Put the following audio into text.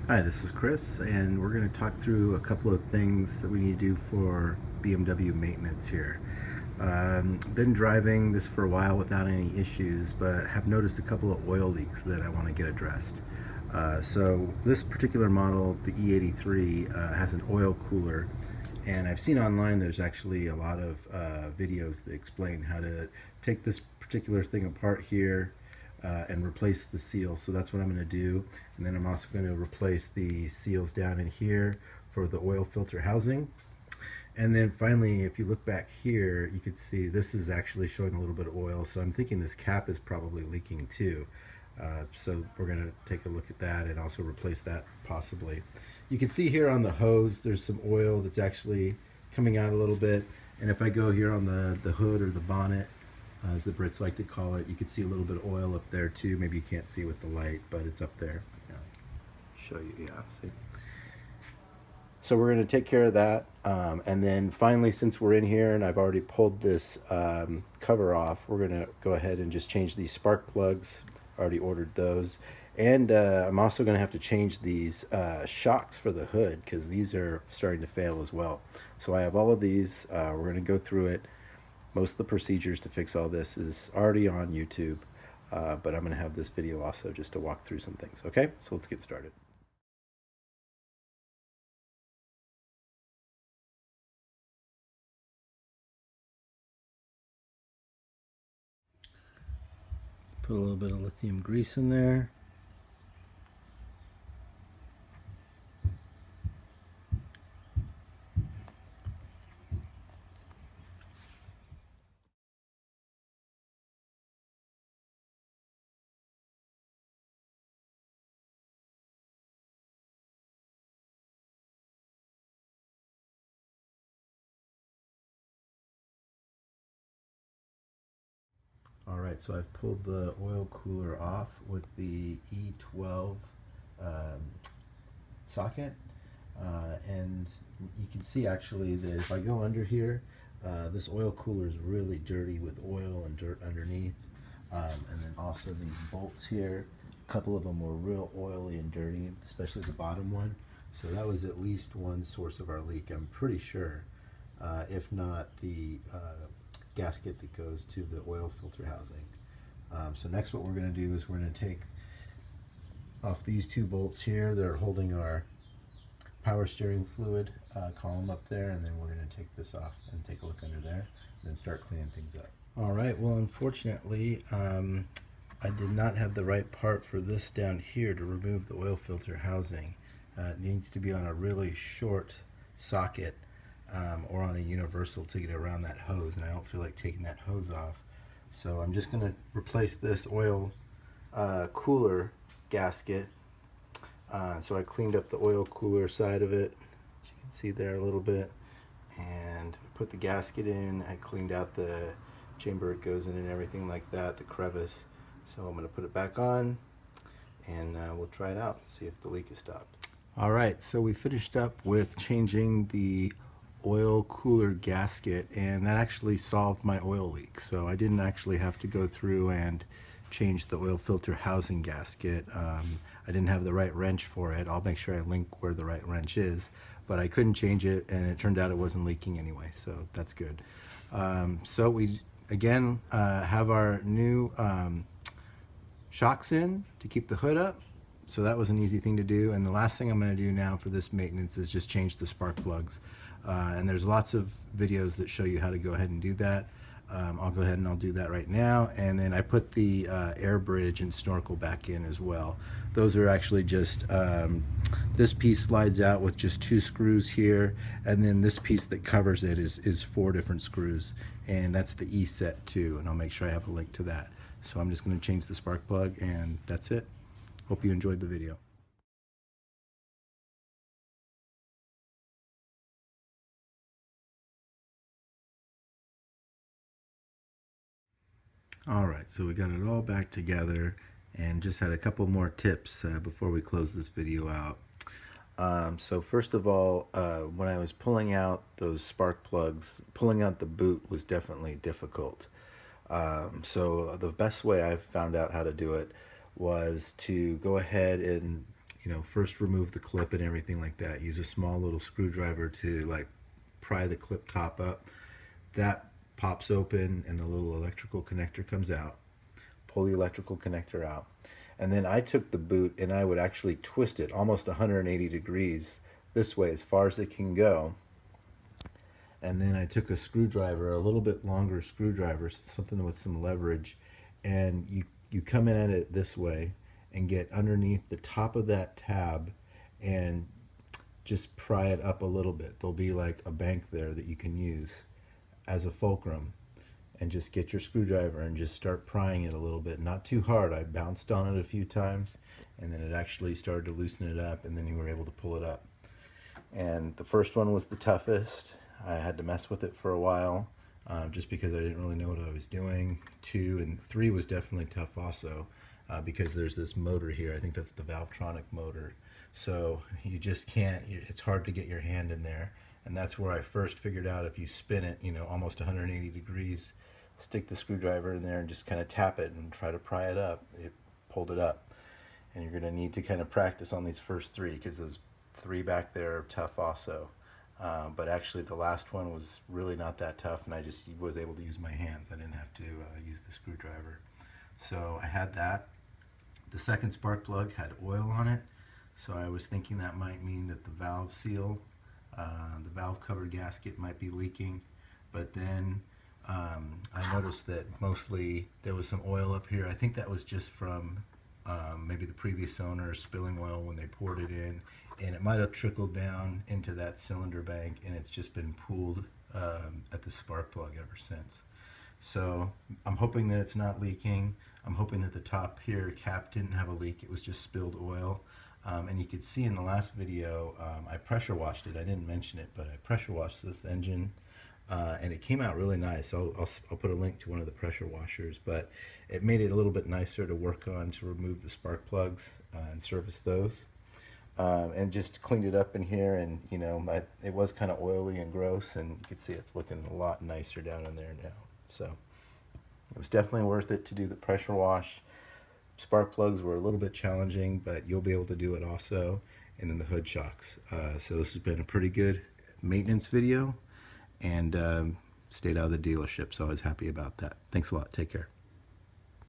Hi, this is Chris, and we're going to talk through a couple of things that we need to do for BMW maintenance here. Been driving this for a while without any issues, but have noticed a couple of oil leaks that I want to get addressed. So this particular model, the E83, has an oil cooler, and I've seen online there's actually a lot of videos that explain how to take this particular thing apart here and replace the seal. So that's what I'm going to do. And then I'm also going to replace the seals down in here for the oil filter housing. And then finally, if you look back here, you can see this is actually showing a little bit of oil. So I'm thinking this cap is probably leaking too. So we're going to take a look at that and also replace that possibly. You can see here on the hose, there's some oil that's actually coming out a little bit. And if I go here on the hood or the bonnet, as the Brits like to call it, you can see a little bit of oil up there too. Maybe you can't see with the light, but it's up there. Show you, yeah. See? So we're going to take care of that. And then finally, since we're in here and I've already pulled this cover off, we're going to go ahead and just change these spark plugs. Already ordered those. And I'm also going to have to change these shocks for the hood because these are starting to fail as well. So I have all of these. We're going to go through it. Most of the procedures to fix all this is already on YouTube, but I'm going to have this video also just to walk through some things. Okay, so let's get started. Put a little bit of lithium grease in there. All right, so I've pulled the oil cooler off with the E12 um, socket, and you can see actually that if I go under here, this oil cooler is really dirty with oil and dirt underneath. And then also these bolts here, a couple of them were real oily and dirty, especially the bottom one. So that was at least one source of our leak, I'm pretty sure. If not the gasket that goes to the oil filter housing. So next what we're going to do is we're going to take off these two bolts here. They're holding our power steering fluid column up there, and then we're going to take this off and take a look under there and then start cleaning things up. All right, well unfortunately I did not have the right part for this down here to remove the oil filter housing. It needs to be on a really short socket or on a universal to get around that hose, and I don't feel like taking that hose off. So I'm just going to replace this oil cooler gasket. So I cleaned up the oil cooler side of it, as you can see there a little bit, and put the gasket in. I cleaned out the chamber it goes in and everything like that, the crevice. So I'm going to put it back on, and we'll try it out and see if the leak has stopped. All right, so we finished up with changing the oil cooler gasket, and that actually solved my oil leak. So I didn't actually have to go through and change the oil filter housing gasket. I didn't have the right wrench for it. I'll make sure I link where the right wrench is, but I couldn't change it, and it turned out it wasn't leaking anyway, so that's good. So we again have our new shocks in to keep the hood up. So that was an easy thing to do. And the last thing I'm going to do now for this maintenance is just change the spark plugs. And there's lots of videos that show you how to go ahead and do that. I'll go ahead and I'll do that right now. And then I put the air bridge and snorkel back in as well. Those are actually just, this piece slides out with just 2 screws here, and then this piece that covers it is 4 different screws, and that's the E set too, and I'll make sure I have a link to that. So I'm just going to change the spark plug, and that's it. Hope you enjoyed the video. Alright, so we got it all back together and just had a couple more tips before we close this video out. So first of all, when I was pulling out those spark plugs, pulling out the boot was definitely difficult. So the best way I found out how to do it was to go ahead and first remove the clip and everything like that. Use a small little screwdriver to like pry the clip top up. That pops open and the little electrical connector comes out. Pull the electrical connector out. And then I took the boot and I would actually twist it almost 180 degrees this way as far as it can go. And then I took a screwdriver, a little bit longer screwdriver, something with some leverage, and you come in at it this way and get underneath the top of that tab and just pry it up a little bit. There'll be like a bank there that you can use as a fulcrum, and just get your screwdriver and just start prying it a little bit. Not too hard. I bounced on it a few times and then it actually started to loosen it up, and then you were able to pull it up. And the first one was the toughest. I had to mess with it for a while, just because I didn't really know what I was doing. 2 and 3 was definitely tough also, because there's this motor here. I think that's the Valvetronic motor. So you just can't, it's hard to get your hand in there. And that's where I first figured out if you spin it, almost 180 degrees, stick the screwdriver in there and just kind of tap it and try to pry it up. It pulled it up. And you're going to need to kind of practice on these first 3, because those 3 back there are tough also. But actually the last one was really not that tough, and I just was able to use my hands. I didn't have to use the screwdriver. So I had that. The second spark plug had oil on it, so I was thinking that might mean that the valve seal, the valve cover gasket might be leaking. But then I noticed that mostly there was some oil up here. I think that was just from maybe the previous owner spilling oil when they poured it in, and it might have trickled down into that cylinder bank, and it's just been pooled at the spark plug ever since. So I'm hoping that it's not leaking. I'm hoping that the top here cap didn't have a leak. It was just spilled oil. And you could see in the last video, I pressure washed it. I didn't mention it, but I pressure washed this engine, and it came out really nice. I'll put a link to one of the pressure washers, but it made it a little bit nicer to work on, to remove the spark plugs and service those. And just cleaned it up in here, and it was kind of oily and gross, and you can see it's looking a lot nicer down in there now. So it was definitely worth it to do the pressure wash. Spark plugs were a little bit challenging, but you'll be able to do it also. And then the hood shocks. So this has been a pretty good maintenance video, and stayed out of the dealership, so I was happy about that. Thanks a lot. Take care.